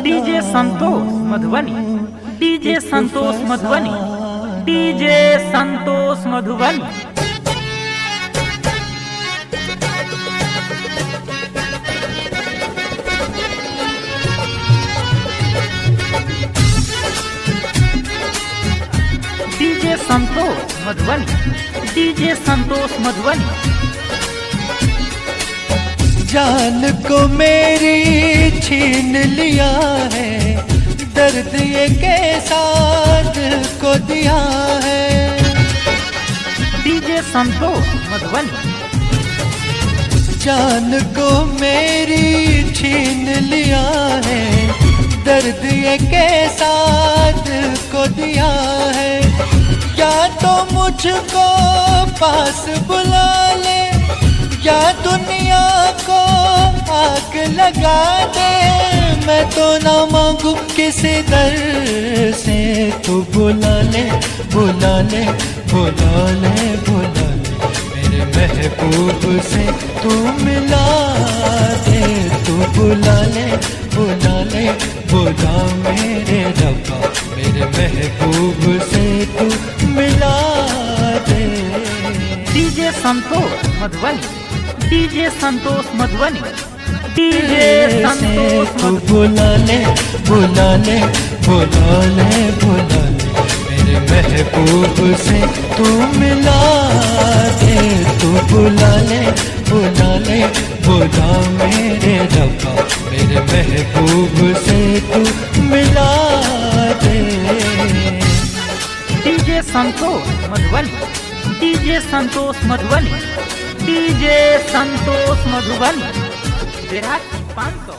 DJ Santosh Madhubani, DJ Santosh Madhubani, DJ Santosh Madhubani. DJ Santosh Madhubani, DJ Santosh Madhubani. जान को मेरी छीन लिया है, दर्द ये के साथ को दिया है। डीजे संतोष मधुबनी। जान को मेरी छीन लिया है, दर्द ये के साथ को दिया है। या तो मुझको पास बुला ले, या दुनिया को आग लगा दे। मैं तो ना मांगू किसी दर से, तू बुला ले बुला ले बुला ले बुला ले। मेरे महबूब से तू मिला दे, तू बुला ले बुला ले बुला मेरे रब्बा। मेरे महबूब से तू मिला दे। DJ Santosh Madhubani, DJ Santosh Madhubani, DJ Santosh तू बुला ले बुला ले बुला ले बुला ले। मेरे महबूब से तू मिला दे, तू बुला ले बुला ले बुला मेरे रब्बा। मेरे महबूब से तू मिला दे। DJ Santosh Madhubani, DJ Santosh Madhubani, DJ Santosh Madhubani. 500